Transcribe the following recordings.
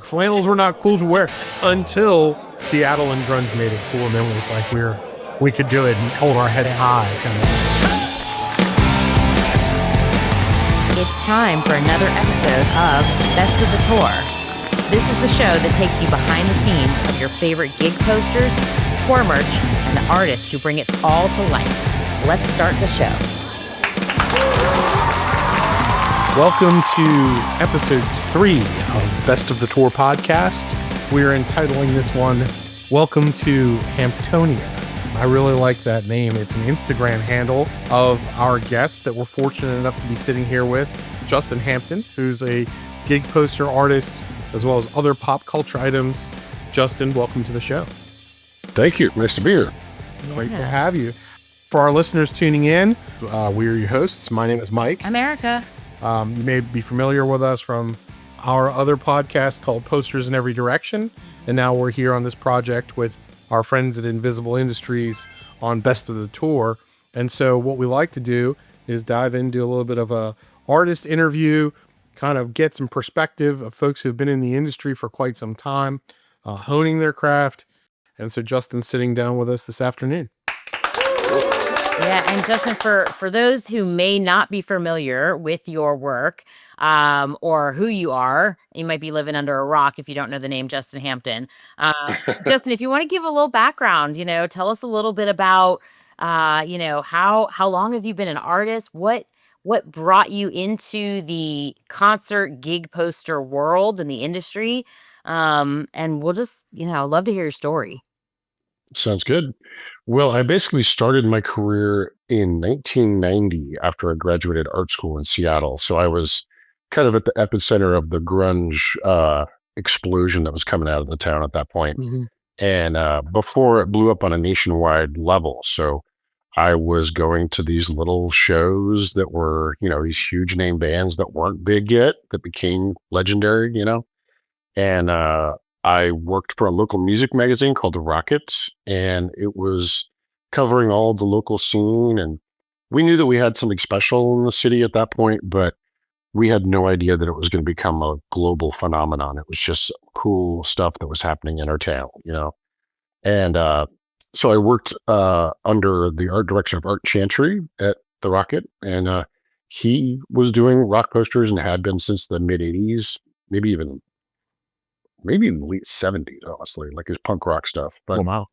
flannels were not cool to wear until Seattle and grunge made it cool, and then it was like we could do it and hold our heads high, kind of. It's time for another episode of Best of the Tour. This is the show that takes you behind the scenes of your favorite gig posters, tour merch, and the artists who bring it all to life. Let's start the show. Welcome to episode 3 of Best of the Tour podcast. We're entitling this one, Welcome to Hamptonia. I really like that name. It's an Instagram handle of our guest that we're fortunate enough to be sitting here with, Justin Hampton, who's a gig poster artist, as well as other pop culture items. Justin, welcome to the show. Thank you. Nice to be here. Great to have you. For our listeners tuning in, we're your hosts. My name is Mike. I'm Erica. You may be familiar with us from our other podcast called Posters in Every Direction. And now we're here on this project with our friends at Invisible Industries on Best of the Tour. And so what we like to do is dive into a little bit of a artist interview, kind of get some perspective of folks who've been in the industry for quite some time, honing their craft. And so Justin's sitting down with us this afternoon. Yeah, and Justin, for those who may not be familiar with your work or who you are, you might be living under a rock if you don't know the name Justin Hampton. Justin, if you want to give a little background, tell us a little bit about, how long have you been an artist? What brought you into the concert gig poster world and the industry? And we'll just, love to hear your story. Sounds good. Well, I basically started my career in 1990 after I graduated art school in Seattle. So I was kind of at the epicenter of the grunge explosion that was coming out of the town at that point. Mm-hmm. And before it blew up on a nationwide level. So I was going to these little shows that were, these huge name bands that weren't big yet, that became legendary, and I worked for a local music magazine called The Rocket, and it was covering all the local scene. And we knew that we had something special in the city at that point, but we had no idea that it was going to become a global phenomenon. It was just cool stuff that was happening in our town, And so I worked under the art director of Art Chantry at The Rocket, and he was doing rock posters and had been since the mid-'80s, maybe even in the late 70s, honestly, like his punk rock stuff. But wow.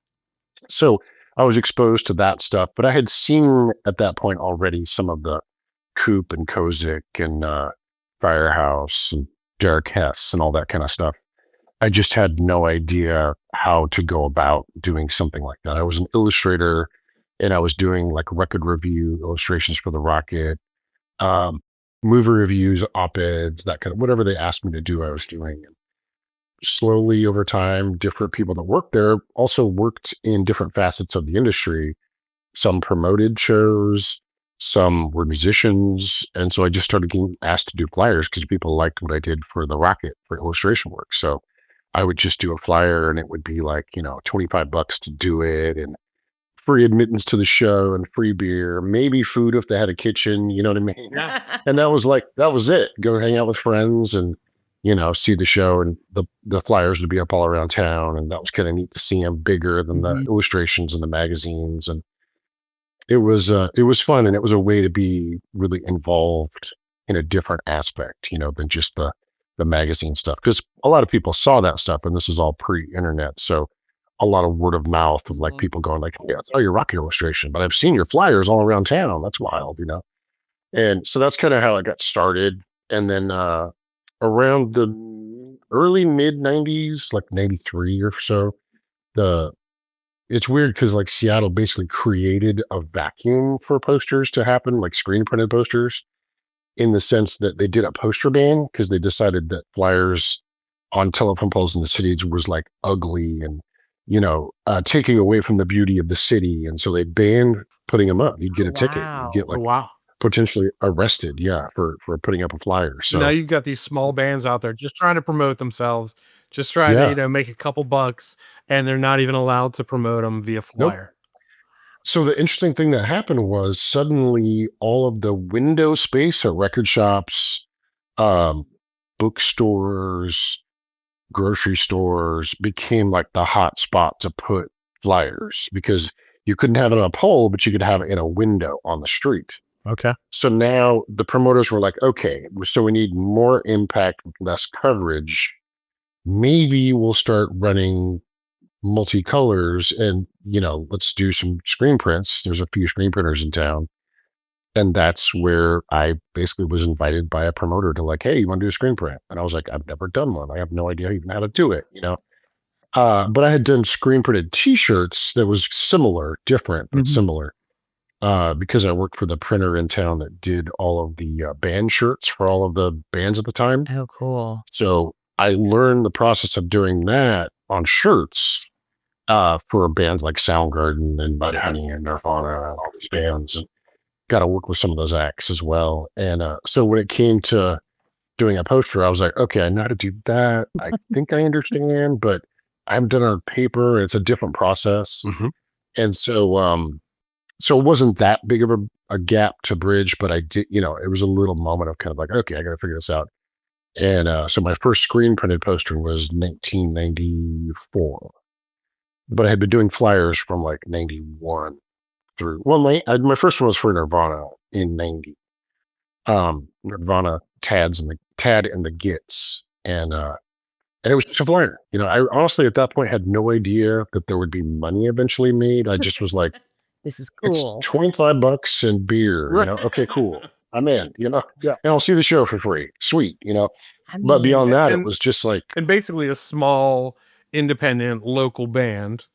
So I was exposed to that stuff, but I had seen at that point already some of the Coop and Kozik and Firehouse and Derek Hess and all that kind of stuff. I just had no idea how to go about doing something like that. I was an illustrator, and I was doing like record review illustrations for The Rocket, movie reviews, op-eds, that kind of whatever they asked me to do, I was doing. Slowly over time, different people that worked there also worked in different facets of the industry. Some promoted shows, some were musicians. And so I just started getting asked to do flyers because people liked what I did for The Rocket for illustration work. So I would just do a flyer, and it would be like, $25 to do it, and free admittance to the show and free beer, maybe food if they had a kitchen, you know what I mean? Yeah. And that was it. Go hang out with friends and see the show, and the flyers would be up all around town. And that was kind of neat to see them bigger than the illustrations in the magazines. And it was fun. And it was a way to be really involved in a different aspect, than just the magazine stuff. Because a lot of people saw that stuff, and this is all pre-internet. So a lot of word of mouth of like people going like, "Yeah, I saw your rock illustration, but I've seen your flyers all around town. That's wild," And so that's kind of how I got started. And then, around the early mid 90s, like 93 or so, it's weird because like Seattle basically created a vacuum for posters to happen, like screen printed posters, in the sense that they did a poster ban because they decided that flyers on telephone poles in the cities was like ugly and, taking away from the beauty of the city. And so they banned putting them up. You'd get a ticket. You'd get like, potentially arrested, for putting up a flyer. So now you've got these small bands out there just trying to promote themselves, just trying to make a couple bucks, and they're not even allowed to promote them via flyer. Nope. So the interesting thing that happened was suddenly all of the window space at record shops, bookstores, grocery stores became like the hot spot to put flyers because you couldn't have it on a pole, but you could have it in a window on the street. Okay. So now the promoters were like, okay, so we need more impact, less coverage. Maybe we'll start running multicolors and, let's do some screen prints. There's a few screen printers in town. And that's where I basically was invited by a promoter to like, hey, you want to do a screen print? And I was like, I've never done one. I have no idea even how to do it. But I had done screen printed T-shirts that was similar, different, but similar. Because I worked for the printer in town that did all of the band shirts for all of the bands at the time. Oh, cool. So I learned the process of doing that on shirts for bands like Soundgarden and Mudhoney and Nirvana and all these bands. And got to work with some of those acts as well. And so when it came to doing a poster, I was like, okay, I know how to do that. I think I understand, but I haven't done it on paper. It's a different process. And so it wasn't that big of a gap to bridge, but I did, it was a little moment of kind of like, okay, I got to figure this out. And so my first screen printed poster was 1994, but I had been doing flyers from like 91 through, well, my first one was for Nirvana in 90. Nirvana Tad and the Gits. And it was just a flyer. I honestly at that point had no idea that there would be money eventually made. I just was like, This is it's cool. $25 and beer, okay, cool. I'm in, Yeah. and I'll see the show for free. Sweet, I but mean, beyond that, and- it was just like, And basically a small independent local band.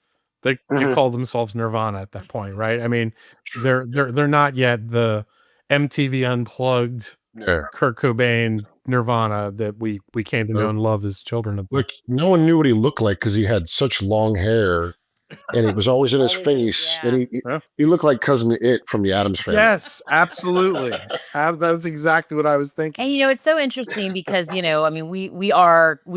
They call themselves Nirvana at that point, right? I mean, they're not yet the MTV Unplugged Kurt Cobain Nirvana that we came to know and love as children. Like no one knew what he looked like because he had such long hair and it was always in his face. yeah. And he looked like Cousin It from the Addams Family. Yes, absolutely. That's exactly what I was thinking. And it's so interesting because I mean we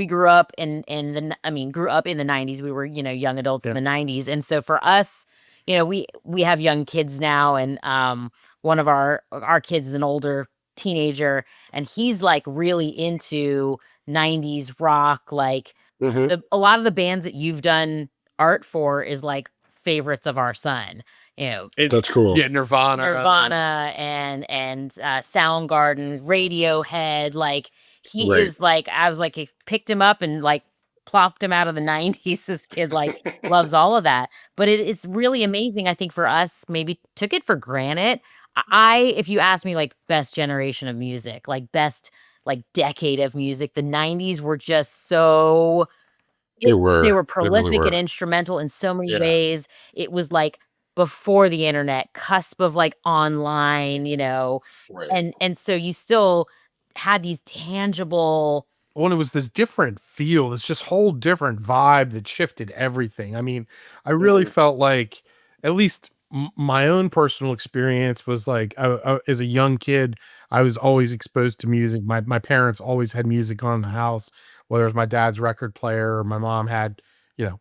grew up in the 90s. We were young adults in the 90s, and so for us, we have young kids now, and one of our kids is an older teenager, and he's like really into 90s rock. Like a lot of the bands that you've done art for is like favorites of our son. That's cool. Yeah, Nirvana and Soundgarden, Radiohead. Like he Right. is like, I was like, I picked him up and like plopped him out of the 90s. This kid like loves all of that. But it's really amazing. I think for us, maybe took it for granted. If you ask me like best generation of music, like best like decade of music, the 90s were just so they were prolific and instrumental in so many ways. It was like before the internet, cusp of like online, Right. and so you still had these tangible. Well, it was this different feel, this just whole different vibe that shifted everything. I mean, I really felt like, at least my own personal experience was like, as a young kid, I was always exposed to music. My parents always had music on in the house, whether it was my dad's record player or my mom had,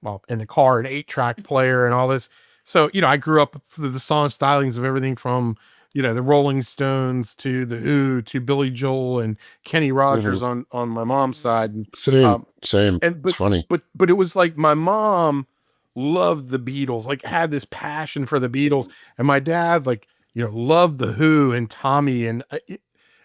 well, in the car, an 8-track player and all this. So, I grew up through the song stylings of everything from, the Rolling Stones to the Who to Billy Joel and Kenny Rogers on my mom's side. And, Same. but it's funny. But it was like my mom loved the Beatles, like had this passion for the Beatles, and my dad like loved the Who and Tommy, and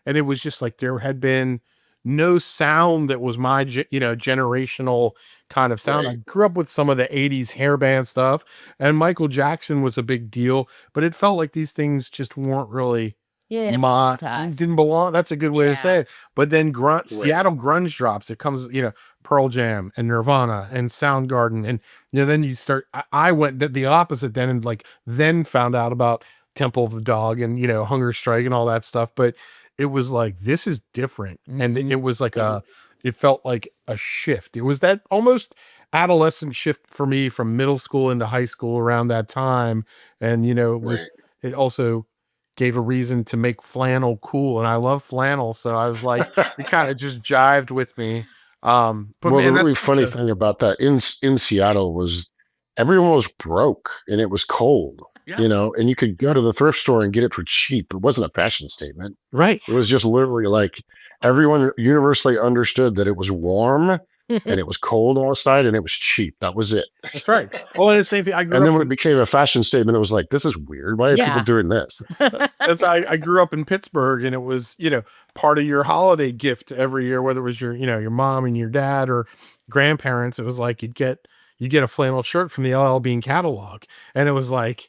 it was just like there had been no sound that was my generational kind of sound. Right. I grew up with some of the 80s hair band stuff, and Michael Jackson was a big deal, but it felt like these things just weren't really didn't belong. That's a good way to say it. But then Seattle grunge drops. It comes, Pearl Jam and Nirvana and Soundgarden, and then you start. I went the opposite then, and like then found out about Temple of the Dog and Hunger Strike and all that stuff. But it was like, this is different, and it was like it felt like a shift. It was that almost adolescent shift for me from middle school into high school around that time, and it also gave a reason to make flannel cool, and I love flannel, so I was like, it kind of just jived with me. But well, man, the really funny thing about that in Seattle was everyone was broke and it was cold, and you could go to the thrift store and get it for cheap. It wasn't a fashion statement, right? It was just literally like everyone universally understood that it was warm and it was cold outside and it was cheap. That was it. That's right. Well, and the same thing. I grew And up. then when it became a fashion statement, it was like, this is weird. Why are people Yeah. doing this? I grew up in Pittsburgh, and it was, part of your holiday gift every year, whether it was your mom and your dad or grandparents. It was like you'd get a flannel shirt from the LL Bean catalog, and it was like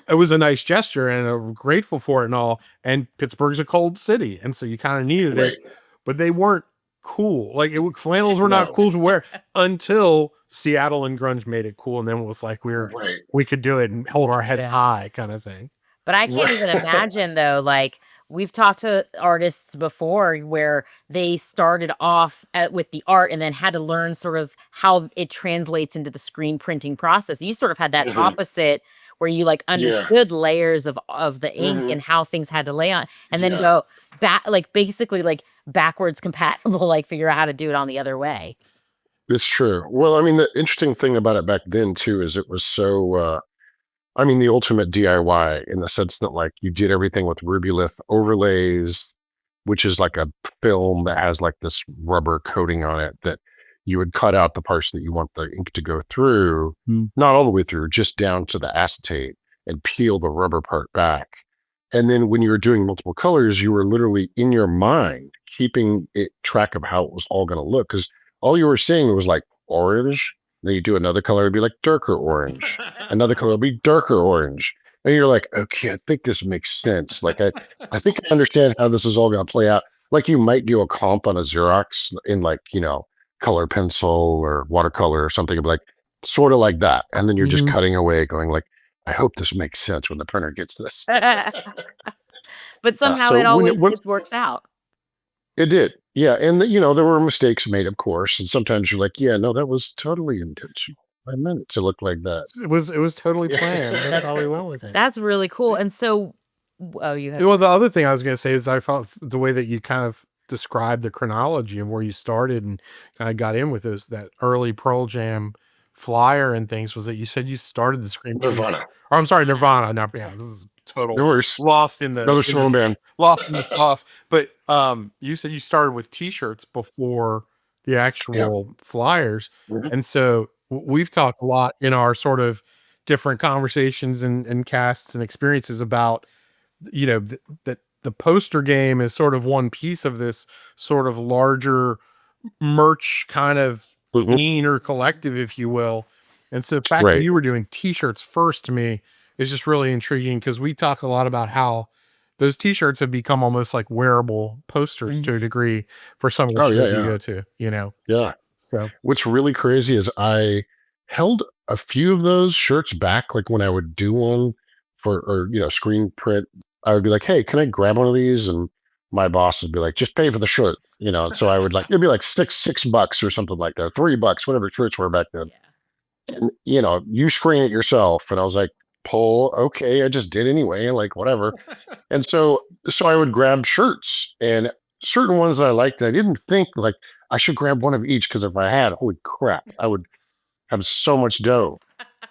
it was a nice gesture, and I'm grateful for it and all. And Pittsburgh's a cold city, and so you kind of needed Right. it, but they weren't cool. Like flannels were not No. cool to wear until Seattle and grunge made it cool, and then it was like Right. we could do it and hold our heads Yeah. high, kind of thing. But I can't even imagine though, like we've talked to artists before where they started off with the art and then had to learn sort of how it translates into the screen printing process. You sort of had that Mhm. opposite where you like Yeah. understood layers of the ink Mhm. and how things had to lay on and then Yeah. go back, like basically like backwards compatible, like figure out how to do it on the other way. It's true. Well, I mean, the interesting thing about it back then too is it was so I mean, the ultimate DIY in the sense that like you did everything with Rubylith overlays, which is like a film that has like this rubber coating on it that you would cut out the parts that you want the ink to go through, not all the way through, just down to the acetate and peel the rubber part back. And then when you were doing multiple colors, you were literally in your mind keeping it track of how it was all going to look. Because all you were seeing was like orange. Then you do another color, it'd be like darker orange. Another color would be darker orange. And you're like, okay, I think this makes sense. Like I think I understand how this is all going to play out. Like you might do a comp on a Xerox in like, color pencil or watercolor or something, like sort of like that. And then you're just cutting away going like, I hope this makes sense when the printer gets this. But somehow so it always when- it works out. It did. Yeah. And, there were mistakes made, of course. And sometimes you're like, yeah, no, that was totally intentional. I meant it to look like that. It was totally planned. That's how we went with it. That's really cool. And so, you had Well, the other thing I was going to say is I felt the way that you kind of described the chronology of where you started and kind of got in with that early Pearl Jam flyer and things was that you said you started the screen. Nirvana. Or I'm sorry, Nirvana. Not, yeah, this is total No worries. lost in the Another solo band. lost in the sauce. But you said you started with T-shirts before the actual flyers, and so we've talked a lot in our sort of different conversations and casts and experiences about that the poster game is sort of one piece of this sort of larger merch kind of scene or collective, if you will. And so the fact that you were doing T-shirts first to me is just really intriguing because we talk a lot about how those T-shirts have become almost like wearable posters to a degree for some of the shows you go to, Yeah. So what's really crazy is I held a few of those shirts back, like when I would do one or screen print, I would be like, hey, can I grab one of these? And my boss would be like, just pay for the shirt, So I would it'd be like $6 or something like that, $3, whatever shirts were back then. And you screen it yourself. And I was like, pull, okay, I just did anyway, like whatever. And so I would grab shirts and certain ones that I liked. I didn't think like I should grab one of each because if I had, holy crap, I would have so much dough.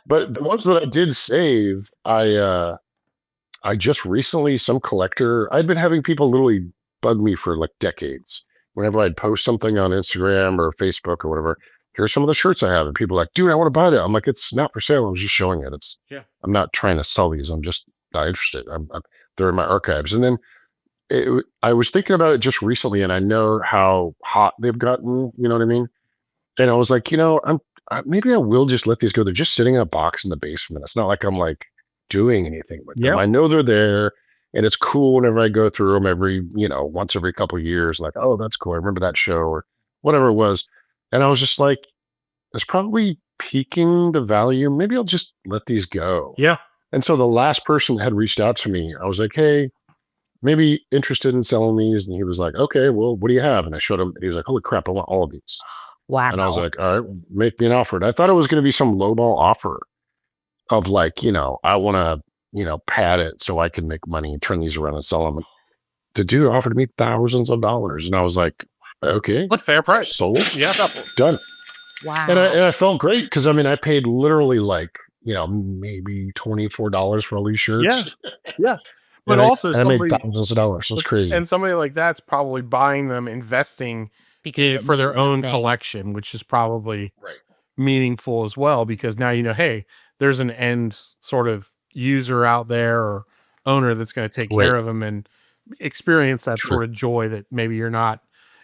But the ones that I did save, I just recently, some collector, I'd been having people literally bug me for like decades. Whenever I'd post something on Instagram or Facebook or whatever, here's some of the shirts I have. And people are like, dude, I want to buy that. I'm like, it's not for sale. I was just showing it. I'm not trying to sell these. I'm just not interested. They're in my archives. And then I was thinking about it just recently, and I know how hot they've gotten. You know what I mean? And I was like, maybe I will just let these go. They're just sitting in a box in the basement. It's not like I'm like doing anything with them. I know they're there, and it's cool whenever I go through them once every couple of years. Like, oh, that's cool. I remember that show or whatever it was. And I was just like, it's probably peaking the value. Maybe I'll just let these go. Yeah. And so the last person that had reached out to me, I was like, hey, maybe interested in selling these. And he was like, okay, well, what do you have? And I showed him, and he was like, holy crap, I want all of these. Wow. And I was like, all right, make me an offer. And I thought it was going to be some lowball offer of like, I want to, pad it so I can make money, turn these around and sell them. And the dude offered me thousands of dollars. And I was like, okay. What fair price? Sold. Yeah. Done. Wow. And I felt great because I paid literally like, maybe $24 for all these shirts. Yeah. But And also I made thousands of dollars. So it's crazy. And somebody like that's probably buying them, investing because for their own something. collection, which is probably Right. meaningful as well, because now hey, there's an end sort of user out there or owner that's going to take Right. care of them and experience that True. sort of joy that maybe you're not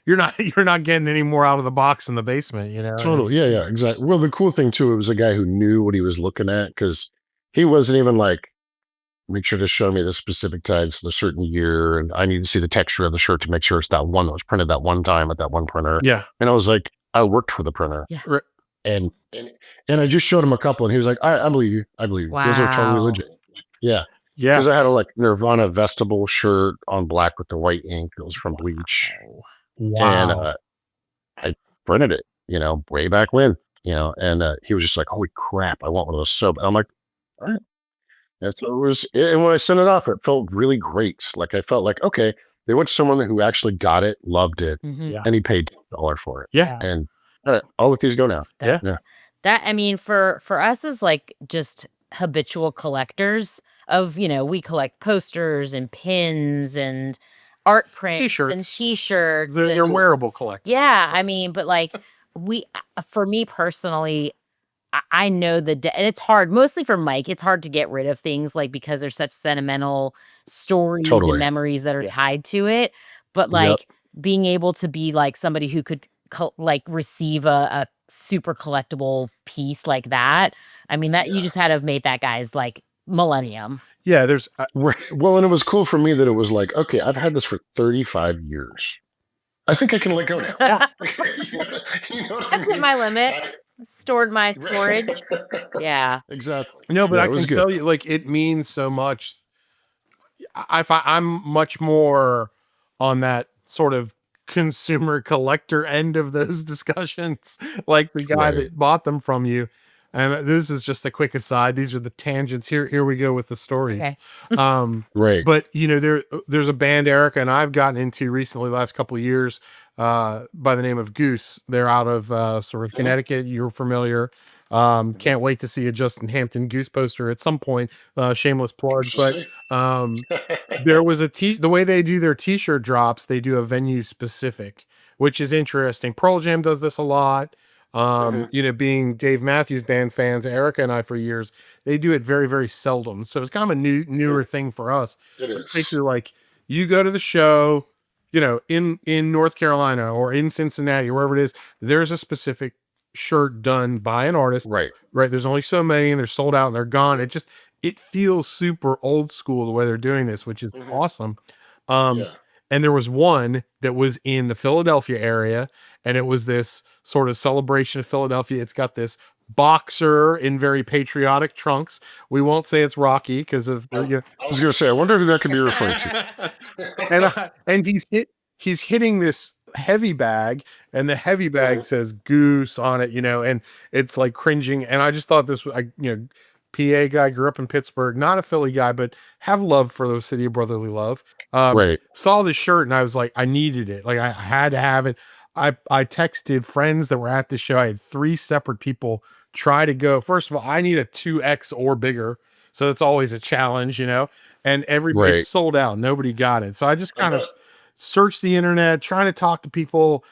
you're not getting any more out of the box in the basement, Totally. Yeah, exactly. Well, the cool thing too, it was a guy who knew what he was looking at, because he wasn't even like, make sure to show me the specific tags for the certain year, and I need to see the texture of the shirt to make sure it's that one that was printed that one time at that one printer. Yeah. And I was like, I worked for the printer. Yeah. And I just showed him a couple, and he was like, I believe you. I believe you. Those are totally Wow. legit. Yeah. Yeah. Because I had a like Nirvana vestibule shirt on black with the white ink that was from Bleach. And Wow. I printed it, way back when, and he was just like, holy crap, I want one of those so bad. I'm like, all right. And so it was, and when I sent it off, it felt really great. Like I felt like, okay, they went to someone who actually got it, loved it, Mhm. Yeah. and he paid $1 for it. Yeah. And all right, I'll let these go now. That's, Yeah. That, I mean, for us as like just habitual collectors of, we collect posters and pins and art prints and T-shirts. T-shirts. They're and- wearable collectors. Yeah, I mean, but like for me personally, I know and it's hard, mostly for Mike. It's hard to get rid of things like because there's such sentimental stories Totally. and memories that are tied to it. But Yep. like being able to be like somebody who could like receive a super collectible piece like that. I mean, that you just had to have made that guy's like millennium. Yeah, there's Well, and it was cool for me that it was like, okay, I've had this for 35 years. I think I can let go now. You know what I I've hit mean? my limit. Stored my storage. Yeah. Exactly. no, but Yeah, I it can was good. tell you, like, it means so much. I'm much more on that sort of consumer collector end of those discussions, like the guy Right. that bought them from you. And this is just a quick aside. These are the tangents. Here we go with the stories. Okay. Right. But there's a band Erica and I've gotten into recently, the last couple of years, by the name of Goose. They're out of sort of Connecticut. You're familiar. Can't wait to see a Justin Hampton Goose poster at some point. Shameless plug, but there was the way they do their t-shirt drops, they do a venue specific, which is interesting. Pearl Jam does this a lot. Being Dave Matthews Band fans, Erica and I for years, they do it very, very seldom. So it's kind of a newer thing for us. It It's is. basically like you go to the show, in North Carolina or in Cincinnati or wherever it is, there's a specific shirt done by an artist. Right. There's only so many and they're sold out and they're gone. It feels super old school the way they're doing this, which is awesome. Yeah. And there was one that was in the Philadelphia area, and it was this sort of celebration of Philadelphia. It's got this boxer in very patriotic trunks. We won't say it's Rocky because of I was going to say, I wonder who that could be referring to. and he's hitting this heavy bag, and the heavy bag says Goose on it, and it's like cringing. And I just thought this was, PA guy, grew up in Pittsburgh, not a Philly guy, but have love for the city of brotherly love. Right. Saw the shirt and I was like, I needed it. Like I had to have it. I texted friends that were at the show. I had 3 separate people try to go. First of all, I need a 2X or bigger. So it's always a challenge, and everybody Right. sold out. Nobody got it. So I just kind of searched the internet, trying to talk to people.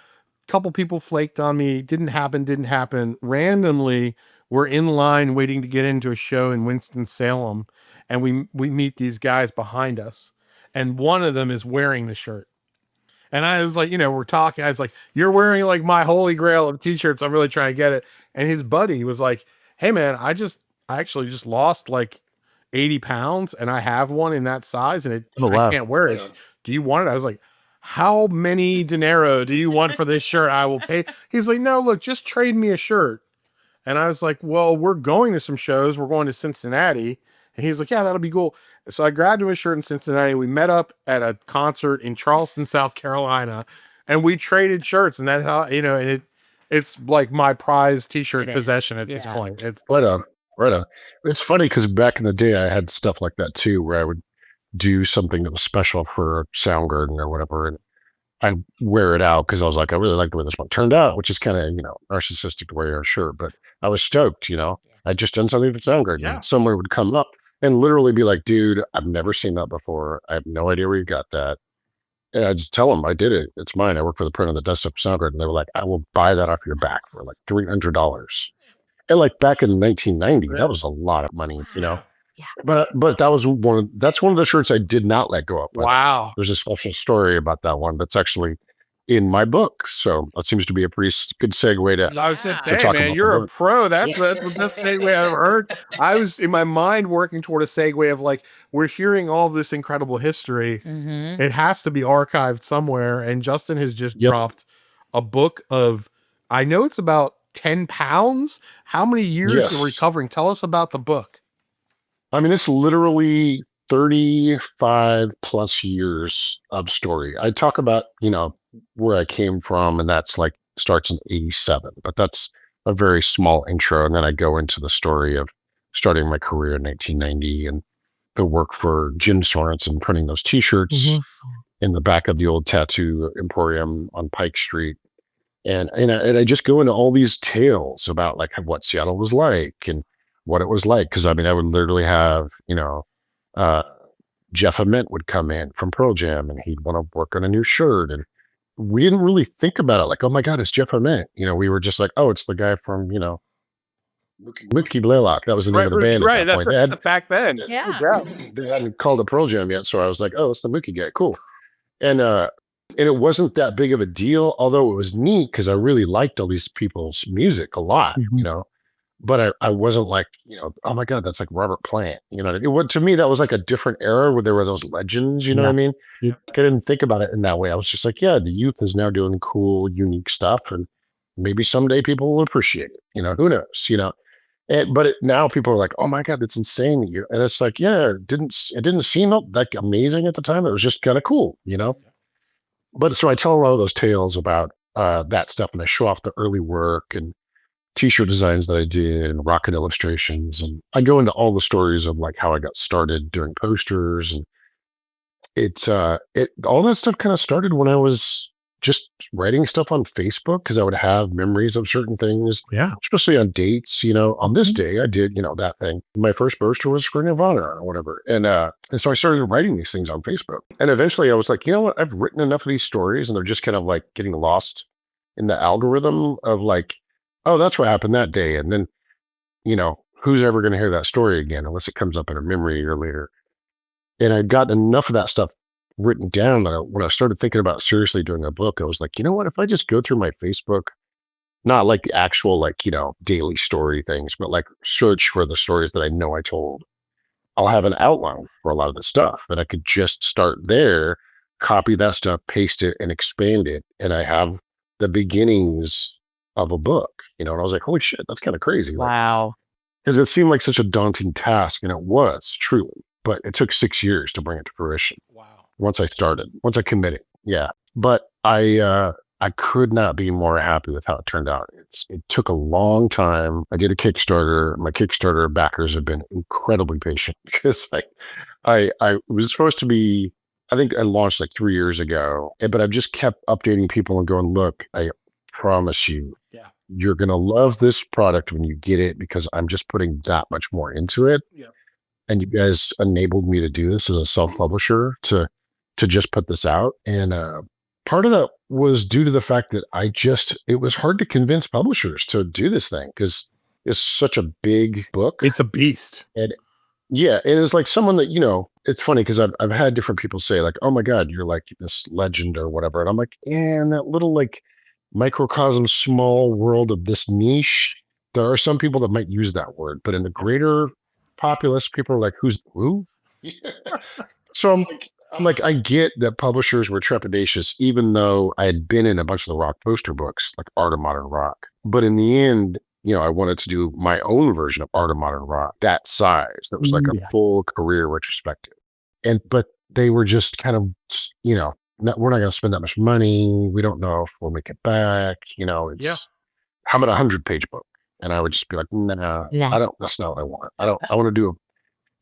A couple people flaked on me. Didn't happen. Randomly, we're in line waiting to get into a show in Winston-Salem, and we meet these guys behind us, and one of them is wearing the shirt. And I was like, we're talking. I was like, you're wearing like my holy grail of t-shirts. I'm really trying to get it. And his buddy was like, hey man, I actually just lost like 80 pounds and I have one in that size and I can't wear it. Do you want it? I was like, how many dinero do you want for this shirt? I will pay. He's like, no, look, just trade me a shirt. And I was like, well, we're going to some shows. We're going to Cincinnati. And he's like, yeah, that'll be cool. So I grabbed him a shirt in Cincinnati. We met up at a concert in Charleston, South Carolina, and we traded shirts. And that's how, and it's like my prized t-shirt possession at this point. It's right on. It's funny because back in the day, I had stuff like that too, where I would do something that was special for Soundgarden or whatever. And I'd wear it out because I was like, I really like the way this one turned out, which is kind of, narcissistic to wear your shirt. But I was stoked, I'd just done something for Soundgarden. Yeah. Someone would come up and literally be like, dude, I've never seen that before. I have no idea where you got that. And I just tell them I did it. It's mine. I work for the printer that does stuff for SoundGrid. And they were like, I will buy that off your back for like $300. And like back in 1990, that was a lot of money, Wow. Yeah. But that's one of the shirts I did not let go of. Wow. There's a special story about that one that's actually in my book. So that seems to be a pretty good segue to. I was just To saying, talk man, about you're the a book. pro. That's the best segue I've ever heard. I was in my mind working toward a segue of like, we're hearing all this incredible history. Mm-hmm. It has to be archived somewhere. And Justin has just Yep. dropped a book of, I know it's about 10 pounds. How many years Yes. you're recovering? Tell us about the book. I mean, it's literally 35 plus years of story. I talk about, where I came from, and that's like starts in 87, but that's a very small intro. And then I go into the story of starting my career in 1990 and the work for Jim Sorensen printing those t-shirts in the back of the old tattoo emporium on Pike Street. And I just go into all these tales about like what Seattle was like and what it was like. Cause I mean, I would literally have, uh, Jeff Ament would come in from Pearl Jam and he'd want to work on a new shirt. And we didn't really think about it like, oh my God, it's Jeff Ament. We were just like, oh, it's the guy from, Mookie Blaylock. That was the name of the band. Right. At that That's point. right. Back then. Yeah. They hadn't called it Pearl Jam yet. So I was like, oh, it's the Mookie guy. Cool. And it wasn't that big of a deal, although it was neat because I really liked all these people's music a lot, but I wasn't like, oh my God, that's like Robert Plant. To me, that was like a different era where there were those legends, you know what I mean? Yeah. I didn't think about it in that way. I was just like, yeah, the youth is now doing cool, unique stuff. And maybe someday people will appreciate it. Who knows, but now people are like, oh my God, that's insane. And it's like, yeah, it didn't seem like amazing at the time. It was just kind of cool, But so I tell a lot of those tales about that stuff, and I show off the early work and t-shirt designs that I did and rocket illustrations. And I go into all the stories of like how I got started doing posters. And all that stuff kind of started when I was just writing stuff on Facebook because I would have memories of certain things, especially on dates. On this day I did, that thing. My first poster was for Nirvana or whatever. And so I started writing these things on Facebook. And eventually I was like, you know what? I've written enough of these stories and they're just kind of like getting lost in the algorithm of like, oh, that's what happened that day. And then, who's ever going to hear that story again unless it comes up in a memory a year later. And I'd gotten enough of that stuff written down that when I started thinking about seriously doing a book, I was like, you know what, if I just go through my Facebook, not like the actual, like, daily story things, but like search for the stories that I know I told, I'll have an outline for a lot of the stuff and I could just start there, copy that stuff, paste it and expand it. And I have the beginnings of a book, and I was like, holy shit, that's kind of crazy. Wow. Because it seemed like such a daunting task, and it was truly, but it took 6 years to bring it to fruition. Wow. Once I committed. Yeah. But I could not be more happy with how it turned out. It took a long time. I did a Kickstarter. My Kickstarter backers have been incredibly patient because I was supposed to be, I think I launched like 3 years ago, but I've just kept updating people and going, look, I promise you, you're going to love this product when you get it because I'm just putting that much more into it. Yeah. And you guys enabled me to do this as a self-publisher to just put this out. And part of that was due to the fact that it was hard to convince publishers to do this thing because it's such a big book. It's a beast. And yeah, it is like someone that, it's funny because I've had different people say like, oh my God, you're like this legend or whatever. And I'm like, yeah, in that little like microcosm, small world of this niche, there are some people that might use that word, but in the greater populace, people are like, who? So I'm like, I get that publishers were trepidatious, even though I had been in a bunch of the rock poster books, like Art of Modern Rock. But in the end, I wanted to do my own version of Art of Modern Rock, that size, that was like a full career retrospective. But they were just kind of, we're not going to spend that much money. We don't know if we'll make it back. How about 100-page book? And I would just be like, nah, that's not what I want. I want to do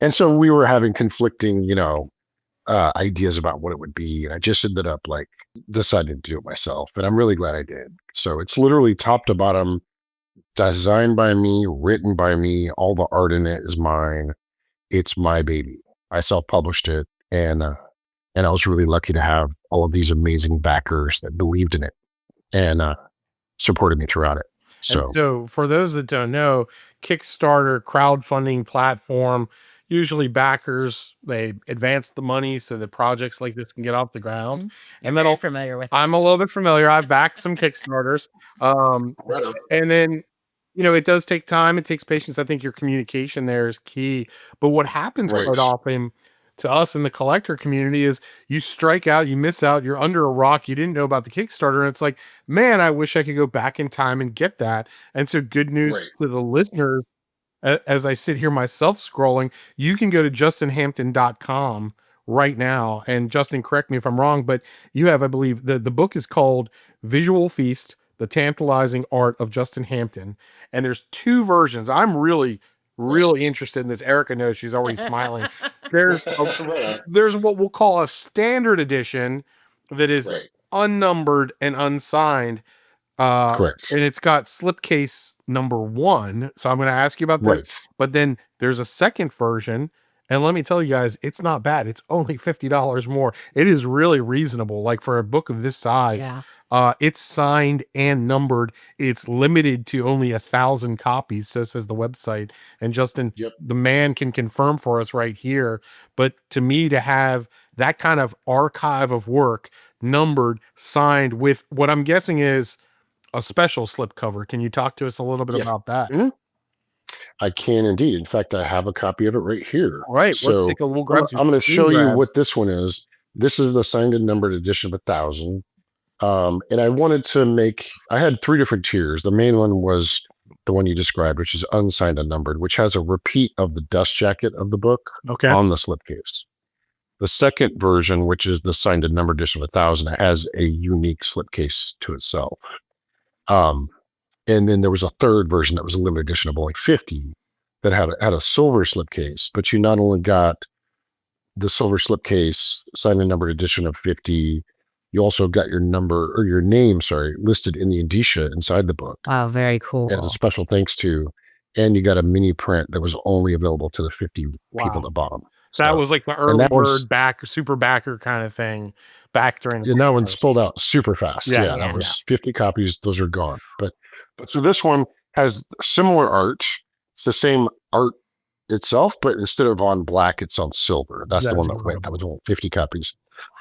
and so we were having conflicting, ideas about what it would be. And I just ended up like deciding to do it myself. And I'm really glad I did. So it's literally top to bottom, designed by me, written by me. All the art in it is mine. It's my baby. I self-published it. And And I was really lucky to have all of these amazing backers that believed in it and supported me throughout it. And So, so, for those that don't know, Kickstarter crowdfunding platform, usually backers they advance the money so that projects like this can get off the ground. You're And very then familiar with I'm a this. little bit familiar. I've backed some Kickstarters. Um, and then, it does take time. It takes patience. I think your communication there is key. But what happens right, quite often to us in the collector community is you strike out, you miss out, you're under a rock, you didn't know about the Kickstarter. And it's like, man, I wish I could go back in time and get that. And so, good news right, to the listeners as I sit here myself scrolling, you can go to justinhampton.com right now. And Justin, correct me if I'm wrong, but you have, I believe, the book is called Visual Feast, The Tantalizing Art of Justin Hampton. And there's two versions. I'm really, really interested in this. Erica knows, she's already smiling. There's what we'll call a standard edition that is right, unnumbered and unsigned. correct, And it's got slipcase number 1. So I'm going to ask you about that. right. But then there's a second version. And let me tell you guys, it's not bad. It's only $50 more. It is really reasonable. Like for a book of this size, Yeah. it's signed and numbered. It's limited to only 1,000 copies. So says the website. And Justin, Yep. the man can confirm for us right here. But to me, to have that kind of archive of work numbered, signed with what I'm guessing is a special slipcover. Can you talk to us a little bit Yeah. about that? Mhm. I can indeed. In fact, I have a copy of it right here. All right, let's So take a. We'll I'm, grab some I'm going to screen show you grabs. what this one is. This is the signed and numbered edition of 1,000. And I wanted to make, I had 3 different tiers. The main one was the one you described, which is unsigned and numbered, which has a repeat of the dust jacket of the book Okay. on the slipcase. The second version, which is the signed and numbered edition of 1,000, has a unique slipcase to itself. And then there was a third version that was a limited edition of only 50 that had a silver slipcase, but you not only got the silver slipcase, signed and numbered edition of 50, you also got your number or your name, listed in the indicia inside the book Wow, very cool. as a special thanks to, and you got a mini print that was only available to the 50 Wow. people that bought them. So that was like the and early that one's- bird back, super backer kind of thing back during. And that one sold out super fast. Yeah, Yeah, yeah. that was 50 copies. Those are gone. But so this one has similar art. It's the same art itself, but instead of on black, it's on silver. That's the That's one that went. That incredible. was only 50 copies.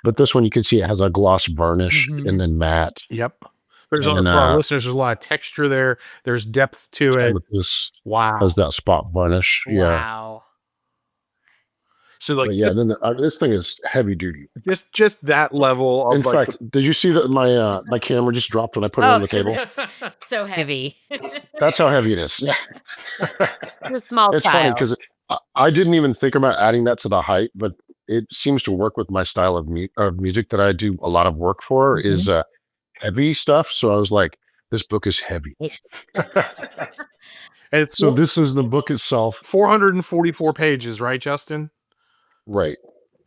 But this one, you can see it has a gloss varnish Mhm. and then matte. Yep. There's And, for our listeners, there's a lot of texture there. There's depth to it. With this Wow. has that spot varnish. Yeah. Wow. So like But yeah, then this thing is heavy duty. just that level of In like, fact, did you see that my camera just dropped when I put it on the table? It's so heavy. That's how heavy it is. Yeah. The small It's funny child. because I didn't even think about adding that to the height, but it seems to work with my style of music that I do a lot of work for is heavy stuff. So I was like, this book is heavy. Yes. it's So this is the book itself. 444 pages, right, Justin? Right.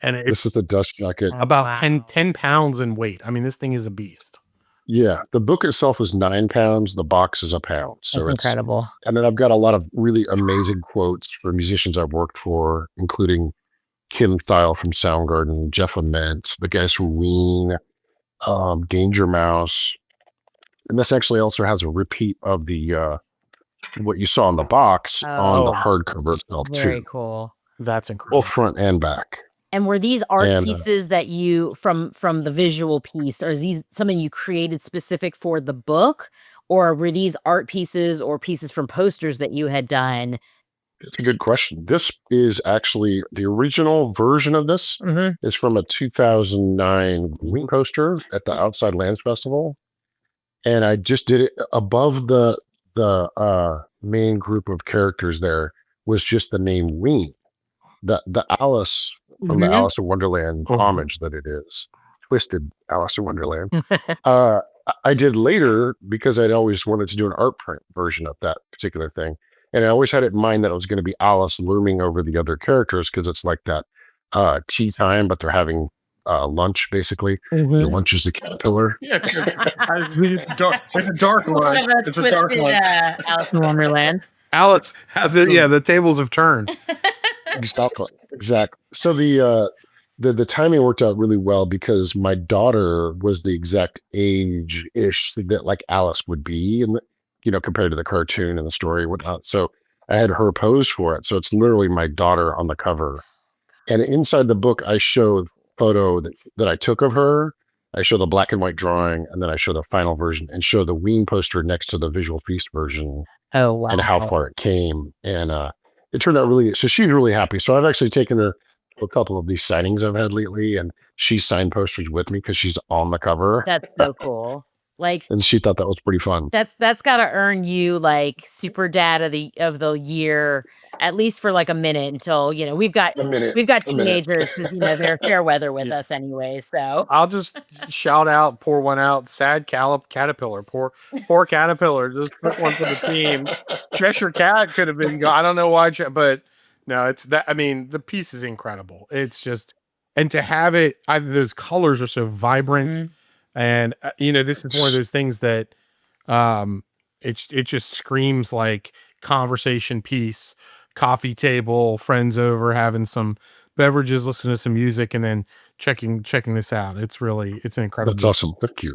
And it's This is the dust jacket. about Wow. 10 pounds in weight. I mean, this thing is a beast. Yeah. The book itself is 9 pounds. The box is a pound. So That's incredible. And then I've got a lot of really amazing quotes for musicians I've worked for, including Kim Thile from Soundgarden, Jeff Ament, the guys from Ween, Danger Mouse. And this actually also has a repeat of the what you saw in the box on the Oh. hardcover itself Very too, cool. That's incredible. both front and back. And were these art And, pieces that you from the visual piece, or is these something you created specific for the book, or were these art pieces or pieces from posters that you had done? It's a good question. This is actually the original version of this is from a 2009 Ween poster at the Outside Lands Festival. And I just did it above the main group of characters. There was just the name Ween, the Alice from the Alice in Wonderland homage that it is, twisted Alice in Wonderland. I did later because I'd always wanted to do an art print version of that particular thing. And I always had it in mind that it was going to be Alice looming over the other characters because it's like that tea time, but they're having lunch basically. The lunch is the caterpillar. Yeah, it's a dark one. It's a dark one. Alice in Wonderland. Alex, the tables have turned. Exactly. So the the timing worked out really well because my daughter was the exact age ish that like Alice would be, and compared to the cartoon and the story and whatnot. So I had her pose for it. So it's literally my daughter on the cover. And inside the book, I show a photo that I took of her. I show the black and white drawing, and then I show the final version and show the Ween poster next to the Visual Feast version Oh, and how wow. far it came. And it turned out really, so she's really happy. So I've actually taken her to a couple of these signings I've had lately, and she signed posters with me because she's on the cover. That's so cool. Like, And she thought that was pretty fun. that's got to earn you like super dad of the year, at least for like a minute until, we've got A minute. teenagers because, they're fair weather with us anyway. So I'll just pour one out. Sad caterpillar. Poor caterpillar. Just put one for the team. Cheshire Cat could have been. I don't know why, but no, it's that. I mean, the piece is incredible. It's just, and to have it, either those colors are so vibrant, and this is one of those things that, it just screams like conversation piece, coffee table, friends over, having some beverages, listening to some music, and then checking this out. It's an incredible. That's awesome. Thank you.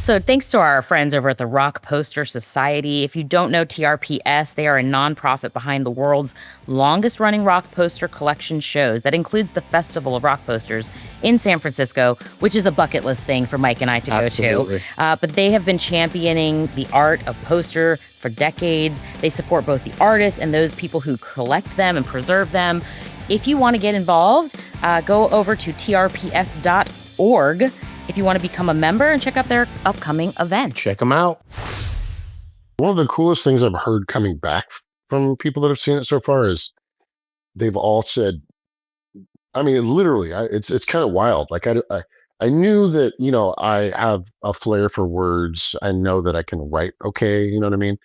So thanks to our friends over at the Rock Poster Society. If you don't know TRPS, they are a nonprofit behind the world's longest running rock poster collection shows. That includes the Festival of Rock Posters in San Francisco, which is a bucket list thing for Mike and I to go to. But they have been championing the art of poster for decades. They support both the artists and those people who collect them and preserve them. If you want to get involved, go over to trps.org. if you want to become a member and check out their upcoming events. Check them out. One of the coolest things I've heard coming back from people that have seen it so far is they've all said, I mean, literally, it's kind of wild. Like I knew that, I have a flair for words. I know that I can write okay, you know what I mean?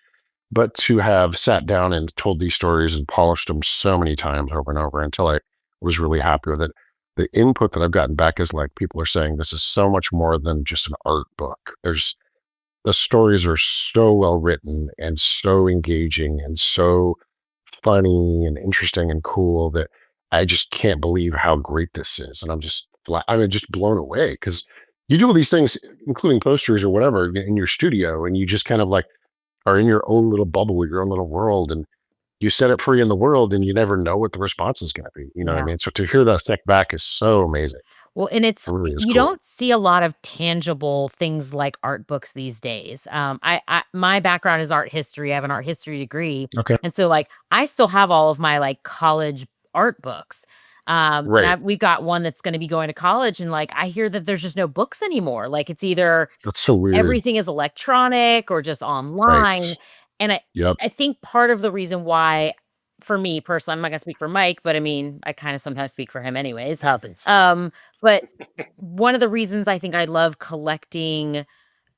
But to have sat down and told these stories and polished them so many times over and over until I was really happy with it, the input that I've gotten back is like people are saying this is so much more than just an art book. The stories are so well written and so engaging and so funny and interesting and cool that I just can't believe how great this is. And I'm just blown away because you do all these things, including posters or whatever, in your studio, and you just kind of like are in your own little bubble, your own little world, and you set it free in the world, and you never know what the response is going to be. You know what I mean? So to hear that step back is so amazing. Well, and It really is you cool. don't see a lot of tangible things like art books these days. My background is art history. I have an art history degree. Okay. And so like I still have all of my like college art books. Right. We've got one that's going to be going to college, and like I hear that there's just no books anymore. Like it's either That's so weird. everything is electronic or just online. Right. And Yep. I think part of the reason why, for me personally, I'm not gonna speak for Mike, but I mean, I kind of sometimes speak for him anyways. Happens. But one of the reasons I think I love collecting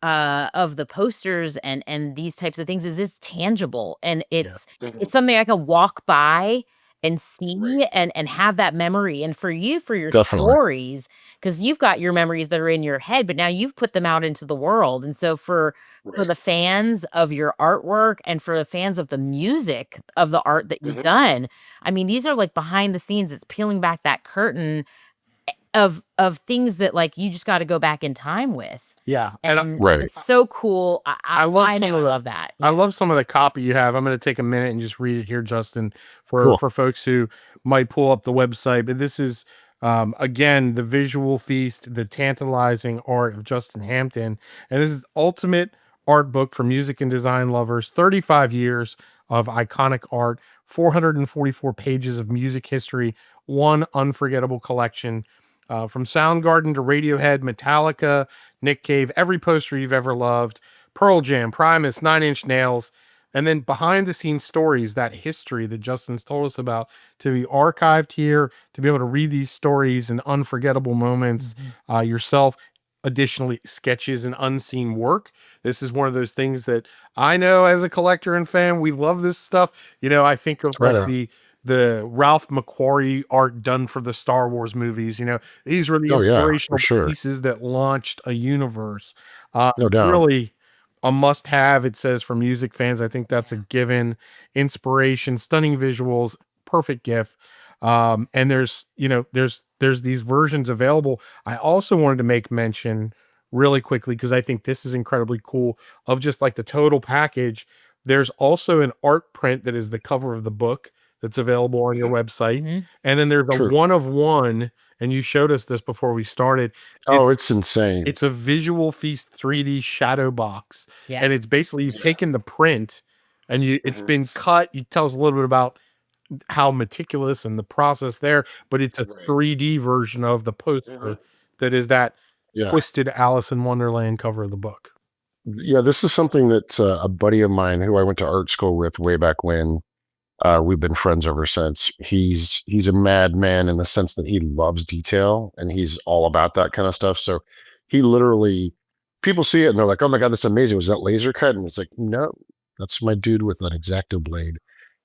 of the posters and these types of things is it's tangible, and it's something I can walk by and see and have that memory. And for you, for your Definitely. stories, because you've got your memories that are in your head, but now you've put them out into the world. And so for the fans of your artwork and for the fans of the music of the art that you've done, I mean, these are like behind the scenes. It's peeling back that curtain of things that like you just got to go back in time with. Yeah. And Right. it's so cool. I love that. I love some of the copy you have. I'm going to take a minute and just read it here, Justin, for Cool. for folks who might pull up the website. But this is again the visual feast, the tantalizing art of Justin Hampton, and this is ultimate art book for music and design lovers. 35 years of iconic art, 444 pages of music history, one unforgettable collection. From Soundgarden to Radiohead, Metallica, Nick Cave, every poster you've ever loved, Pearl Jam, Primus, Nine Inch Nails, and then behind the scenes stories, that history that Justin's told us about, to be archived here, to be able to read these stories and unforgettable moments yourself. Additionally, sketches and unseen work. This is one of those things that I know as a collector and fan, we love this stuff. I think of like the Ralph McQuarrie art done for the Star Wars movies. These were the inspirational pieces that launched a universe. No doubt. Really a must have, it says, for music fans. I think that's a given. Inspiration, stunning visuals, perfect gift. And there's these versions available. I also wanted to make mention really quickly, because I think this is incredibly cool, of just like the total package. There's also an art print that is the cover of the book that's available on your website. Mhm. And then there's a True. one of one, and you showed us this before we started. Oh, it's insane. It's a Visual Feast 3D shadow box. Yeah. And it's basically, you've taken the print and it's been cut. You tell us a little bit about how meticulous and the process there, but it's a 3D version of the poster that is that Yeah. twisted Alice in Wonderland cover of the book. Yeah, this is something that a buddy of mine who I went to art school with way back when, we've been friends ever since. He's a madman in the sense that he loves detail and he's all about that kind of stuff. So he literally, people see it and they're like, "Oh my God, that's amazing. Was that laser cut?" And it's like, no, that's my dude with an X-Acto blade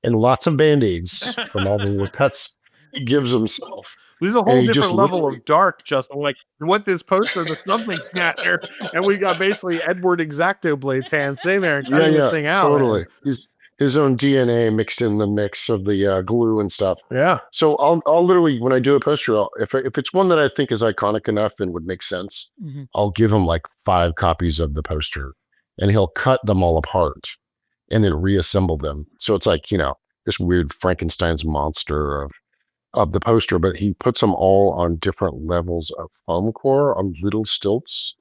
and lots of band-aids from all the little cuts he gives himself. There's a And whole he just different level literally, of dark, Justin. Like, you want this poster, the something scanner, and we got basically Edward Exacto Blade's hand sitting there and yeah, cutting this yeah, thing out. totally. He's his own DNA mixed in the mix of the glue and stuff. Yeah. So I'll literally, when I do a poster, if it's one that I think is iconic enough and would make sense, Mhm. I'll give him like 5 copies of the poster, and he'll cut them all apart and then reassemble them. So it's like, this weird Frankenstein's monster of the poster, but he puts them all on different levels of foam core on little stilts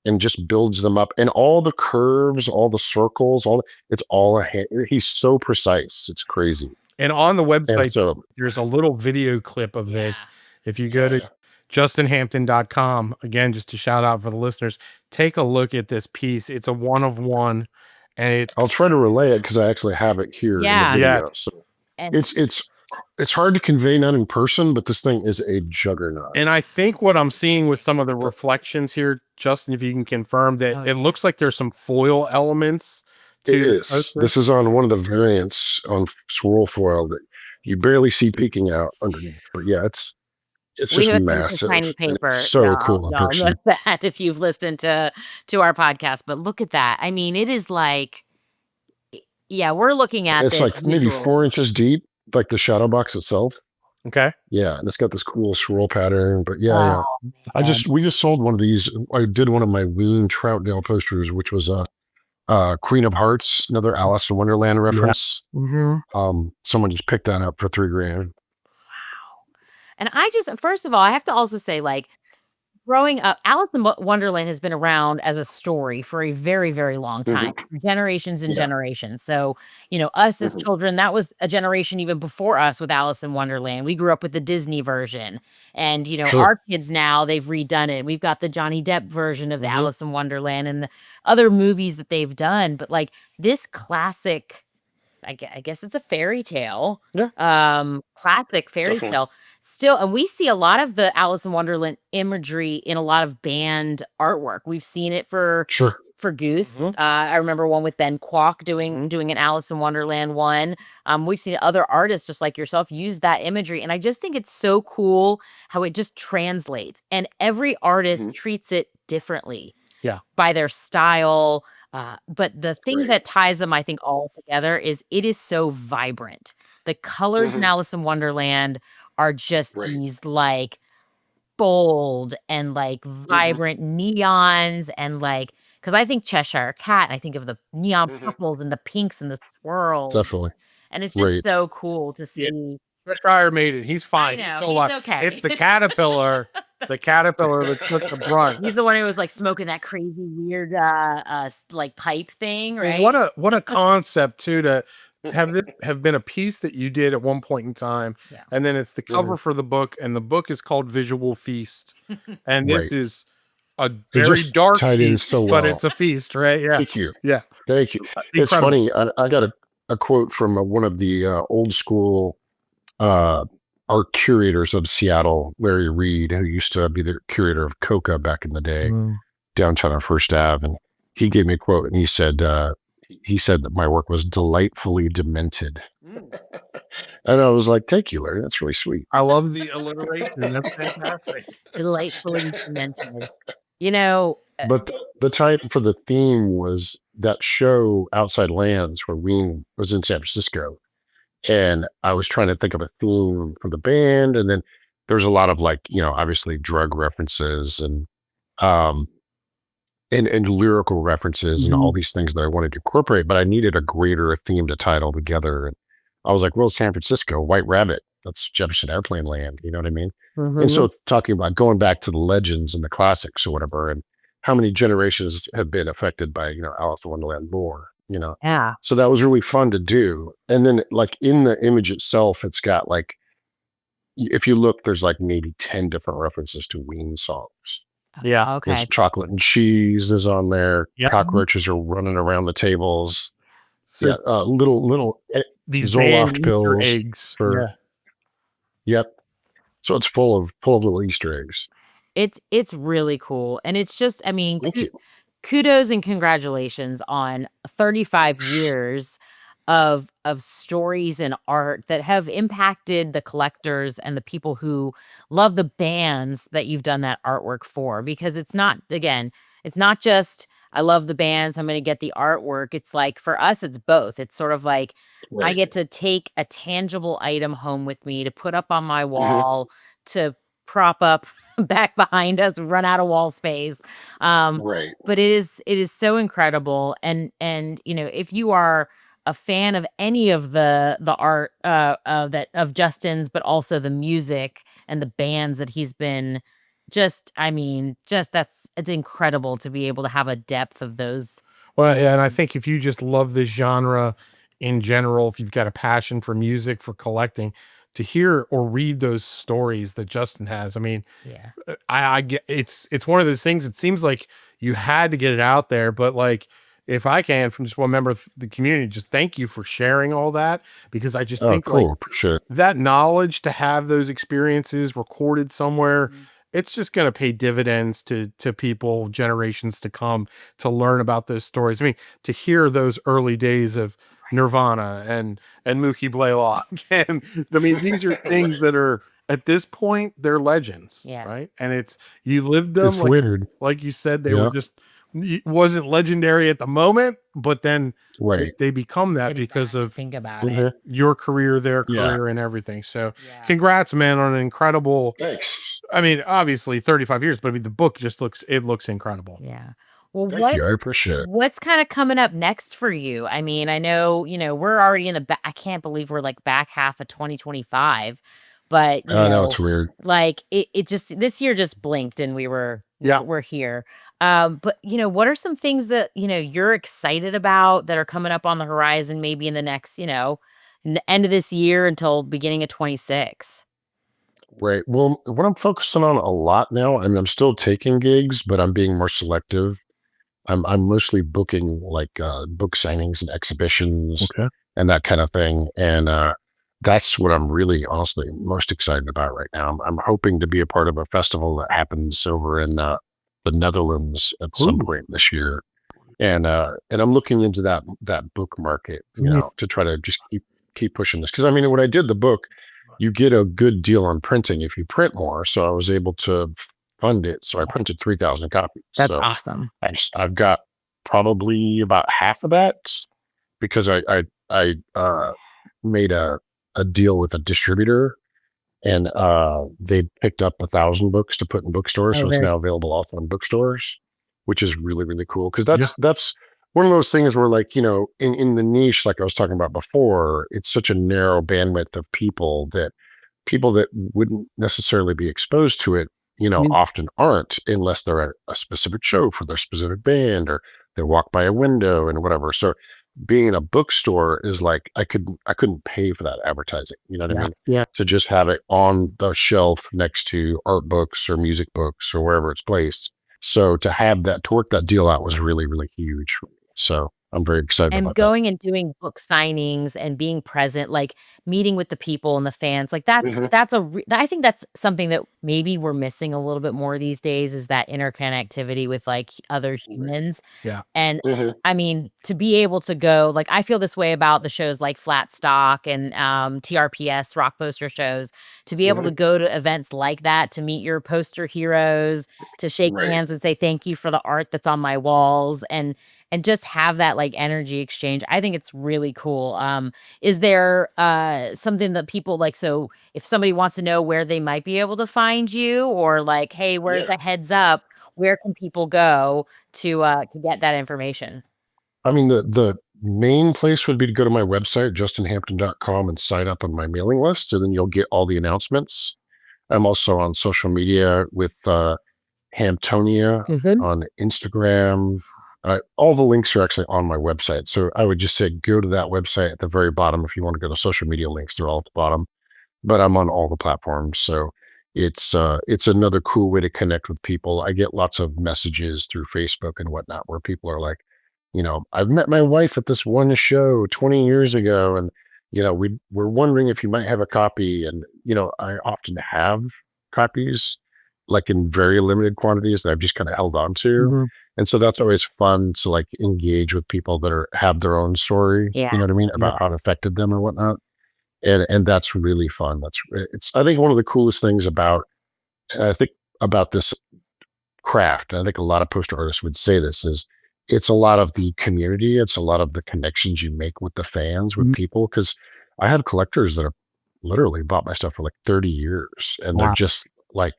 and just builds them up, and all the curves, all the circles, it's all a hand. He's so precise. It's crazy. And on the And website, so, there's a little video clip of this. If you go to justinhampton.com, again, just to shout out for the listeners, take a look at this piece. It's a one of one, and I'll try to relay it because I actually have it here Yeah. in the video. Yes. So And it's hard to convey, not in person, but this thing is a juggernaut. And I think what I'm seeing with some of the reflections here, Justin, if you can confirm that it looks like there's some foil elements to It the is. poster. This is on one of the variants on swirl foil that you barely see peeking out underneath. But yeah, it's we just have a thing for massive. tiny And paper. it's so cool in Y'all person. know that if you've listened to our podcast. But look at that. I mean, it is like, yeah, we're looking at It's this like maybe visual. 4 inches deep, like the shadow box itself. Okay. Yeah, and it's got this cool swirl pattern. But yeah. We just sold one of these. I did one of my Ween Troutdale posters, which was a Queen of Hearts, another Alice in Wonderland reference. Someone just picked that up for $3,000. And first of all, I have to also say, like, growing up, Alice in Wonderland has been around as a story for a very, very long time, generations and generations. So, us as children, that was a generation even before us with Alice in Wonderland. We grew up with the Disney version. And, our kids now, they've redone it. We've got the Johnny Depp version of the Alice in Wonderland and the other movies that they've done. But, like, this classic, I guess it's a fairy tale. Classic fairy tale. Still, and we see a lot of the Alice in Wonderland imagery in a lot of band artwork. We've seen it for Goose. I remember one with Ben Kwok doing an Alice in Wonderland one. We've seen other artists just like yourself use that imagery, and I just think it's so cool how it just translates, and every artist treats it differently. Yeah. By their style. But the thing that ties them, I think, all together is it is so vibrant. The colors in Alice in Wonderland are just these like bold and like vibrant neons and like, because I think Cheshire Cat, and I think of the neon purples and the pinks and the swirls. Definitely. And it's just so cool to see. Cheshire made it. He's fine. He's still alive. Okay. It's the caterpillar. The caterpillar that took the brunt. He's the one who was like smoking that crazy weird like pipe thing, right? What a concept too, to have been a piece that you did at one point in time. Yeah. And then it's the cover for the book, and the book is called Visual Feast. And this is a very dark tied in feast, so well. but it's a feast, right? Yeah. Thank you. Yeah. Thank you. It's funny. I got a quote from one of the old school art curators of Seattle, Larry Reed, who used to be the curator of Coca back in the day, downtown on First Ave. And he gave me a quote, and he said that my work was delightfully demented. And I was like, thank you, Larry. That's really sweet. I love the alliteration. That's fantastic. Delightfully demented. But the title for the theme was that show Outside Lands, where Ween was in San Francisco. And I was trying to think of a theme for the band, and then there's a lot of like, obviously drug references um and lyrical references and all Mhm. these things that I wanted to incorporate, but I needed a greater theme to tie it all together. And I was like, well, San Francisco, White Rabbit, that's Jefferson Airplane Land. You know what I mean? And Mhm. so talking about going back to the legends and the classics or whatever, and how many generations have been affected by, Alice in Wonderland lore, Yeah. So that was really fun to do. And then like in the image itself, it's got like, if you look, there's like maybe 10 different references to Ween songs. Yeah. There's Okay. chocolate and cheese is on there. Yep. Cockroaches are running around the tables. So Yeah, little these band Zoloft Easter pills eggs. for. Yeah. Yep. So it's full of little Easter eggs. It's really cool, and it's just, I mean, Thank you. kudos and congratulations on 35 years of stories and art that have impacted the collectors and the people who love the bands that you've done that artwork for, because it's not, again, it's not just I love the bands, I'm going to get the artwork. It's like for us it's both. It's sort of like I Right. get to take a tangible item home with me to put up on my Hmm. wall, to prop up back behind us, run out of wall space. Um, Right. but it is so incredible, and if you are a fan of any of the art that of Justin's, but also the music and the bands that he's been, just, I mean, just that's it's incredible to be able to have a depth of those Well, yeah, and I bands. think if you just love this genre in general, if you've got a passion for music, for collecting, to hear or read those stories that Justin has, I mean, Yeah. I get it's one of those things. It seems like you had to get it out there, but like if I can, from just one member of the community, just thank you for sharing all that, because I just Oh, think like cool. Appreciate it. that knowledge, to have those experiences recorded somewhere, Mhm. it's just going to pay dividends to people generations to come, to learn about those stories. I mean, to hear those early days of Nirvana and Mookie Blaylock, and I mean, these are things Right. that are at this point they're legends, Yeah. right? And it's you lived them, It's weird. like you said, they were Yeah. just wasn't legendary at the moment, but then Right. they become that Sitting because back to of think about it. Hmm. your career, their Yeah. career, and everything. So, Yeah. congrats, man, on an incredible. Thanks. I mean, obviously, 35 years, but I mean, the book just looks incredible. Yeah. Well, Thank you. I appreciate it. what's kind of coming up next for you? I mean, I know, we're already in the back. I can't believe we're like back half of 2025, but I know it's weird. like it just, this year just blinked and Yeah. we're here. But what are some things that, you're excited about that are coming up on the horizon, maybe in the next, in the end of this year until beginning of 26? Right. Well, what I'm focusing on a lot now, I mean, I'm still taking gigs, but I'm being more selective. I'm mostly booking like book signings and exhibitions Okay. and that kind of thing. And that's what I'm really honestly most excited about right now. I'm hoping to be a part of a festival that happens over in the Netherlands at some Ooh. point this year. And I'm looking into that book market, Yeah. to try to just keep pushing this. Because I mean, when I did the book, you get a good deal on printing if you print more. So I was able to fund it. So I printed 3,000 copies. That's So awesome. I've got probably about half of that because I made a deal with a distributor, and they picked up 1,000 books to put in bookstores, Oh, so it's very now available also in bookstores, which is really really cool because Yeah. that's one of those things where like in the niche like I was talking about before, it's such a narrow bandwidth of people that wouldn't necessarily be exposed to it, Mm. often aren't unless they're at a specific show for their specific band or they walk by a window and whatever. So being in a bookstore is like I couldn't pay for that advertising. You know what I Yeah. mean? Yeah. To just have it on the shelf next to art books or music books or wherever it's placed. So to have that to work that deal out was really, really huge for me. So I'm very excited And about that. going and doing book signings and being present, like, meeting with the people and the fans, like, Hmm. I think that's something that maybe we're missing a little bit more these days, is that interconnectivity with, like, other Right. humans. Yeah. And, Hmm. I mean, to be able to go, like, I feel this way about the shows like Flat Stock and, TRPS, Rock Poster Shows, to be able to Hmm. go to events like that, to meet your poster heroes, to shake Right. hands and say, "Thank you for the art that's on my walls," and just have that like energy exchange. I think it's really cool. Is there something that people like, so if somebody wants to know where they might be able to find you, or like, hey, where's Yeah. the heads up? Where can people go to get that information? I mean, the main place would be to go to my website, justinhampton.com, and sign up on my mailing list, and then you'll get all the announcements. I'm also on social media with Hamptonia Mhm. on Instagram. All the links are actually on my website. So I would just say go to that website at the very bottom. If you want to go to social media links, they're all at the bottom. But I'm on all the platforms. So it's another cool way to connect with people. I get lots of messages through Facebook and whatnot where people are like, I've met my wife at this one show 20 years ago, and we're wondering if you might have a copy. And I often have copies, like in very limited quantities that I've just kind of held on to. Mhm. And so that's always fun to like engage with people that have their own story, Yeah. you know what I mean, Yeah. about how it affected them or whatnot. And that's really fun. It's I think one of the coolest things I think about this craft, and I think a lot of poster artists would say this, is it's a lot of the community. It's a lot of the connections you make with the fans, with Mhm. people. Cause I have collectors that have literally bought my stuff for like 30 years. And they're Wow. just like,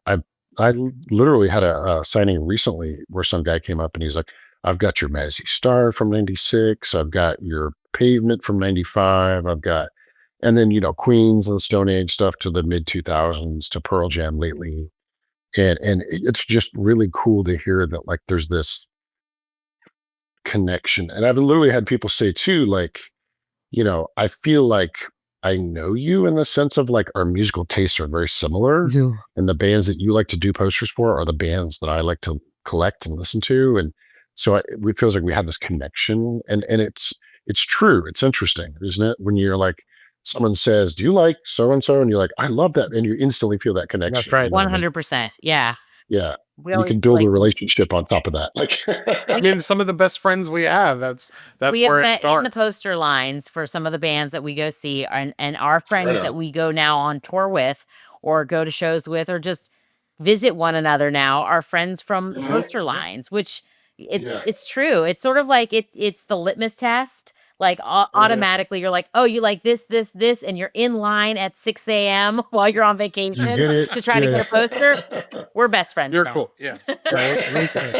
I, I literally had a signing recently where some guy came up and he's like, I've got your Mazzy Star from 96. I've got your Pavement from 95. I've got, and then, Queens and Stone Age stuff to the mid 2000s to Pearl Jam lately. And it's just really cool to hear that like there's this connection. And I've literally had people say too, like, I feel like I know you in the sense of like our musical tastes are very similar. Yeah. And the bands that you like to do posters for are the bands that I like to collect and listen to. And so it feels like we have this connection, and it's true. It's interesting, isn't it? When you're like, someone says, do you like so and so? And you're like, I love that. And you instantly feel that That's connection. right. You know what I mean? 100%. Yeah. Yeah. We And you always can feel build like a relationship on top of that. Like, I mean, some of the best friends we have, that's we have where it met in the starts. poster lines for some of the bands that we go see, and our friends right that on. we go now on tour with, or go to shows with, or just visit one another now are friends from the Mhm. poster Yeah. lines, which Yeah. it's true. It's sort of like it's the litmus test. Like Mhm. automatically you're like, oh, you like this, and you're in line at 6 a.m. while you're on You vacation get it? to try to get Yeah. a poster. We're best friends You're now. cool. Yeah. Yeah. Okay.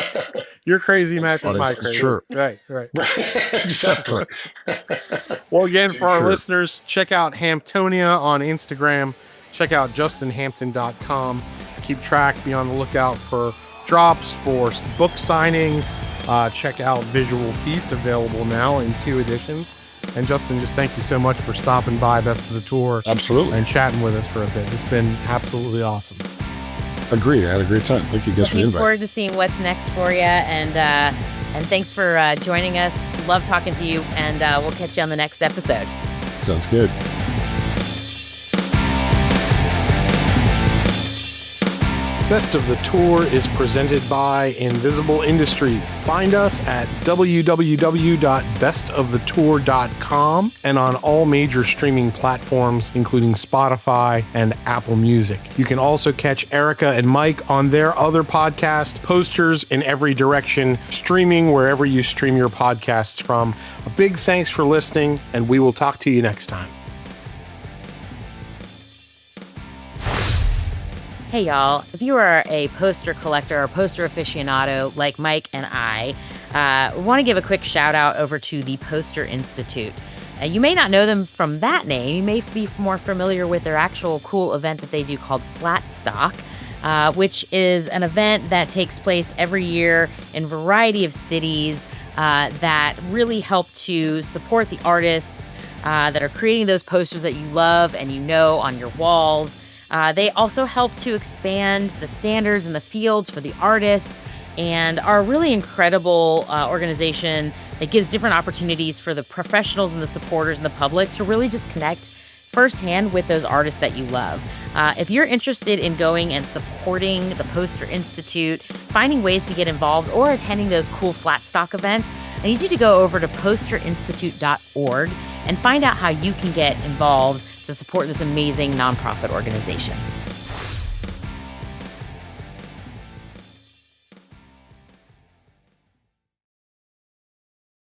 Your crazy That's matches funny. my It's crazy. true. Right. Right. Exactly. Well, again, So for our true. listeners, check out Hamptonia on Instagram. Check out justinhampton.com. Keep track, be on the lookout for drops, for book signings. Check out Visual Feast, available now in 2 editions. And Justin, just thank you so much for stopping by Best of the Tour Absolutely. and chatting with us for a bit. It's been absolutely awesome. Agreed. I had a great time. Thank you guys for the Looking invite. forward to seeing what's next for you, and thanks for joining us. Love talking to you, and we'll catch you on the next episode. Sounds good. Best of the Tour is presented by Invisible Industries. Find us at www.bestofthettour.com and on all major streaming platforms, including Spotify and Apple Music. You can also catch Erica and Mike on their other podcast, Posters in Every Direction, streaming wherever you stream your podcasts from. A big thanks for listening, and we will talk to you next time. Hey, y'all. If you are a poster collector or poster aficionado like Mike and I want to give a quick shout out over to the Poster Institute. You may not know them from that name. You may be more familiar with their actual cool event that they do called Flat Stock, which is an event that takes place every year in a variety of cities that really help to support the artists that are creating those posters that you love and you know on your walls. They also help to expand the standards and the fields for the artists, and are a really incredible organization that gives different opportunities for the professionals and the supporters and the public to really just connect firsthand with those artists that you love. If you're interested in going and supporting the Poster Institute, finding ways to get involved, or attending those cool flat stock events, I need you to go over to posterinstitute.org and find out how you can get involved to support this amazing nonprofit organization.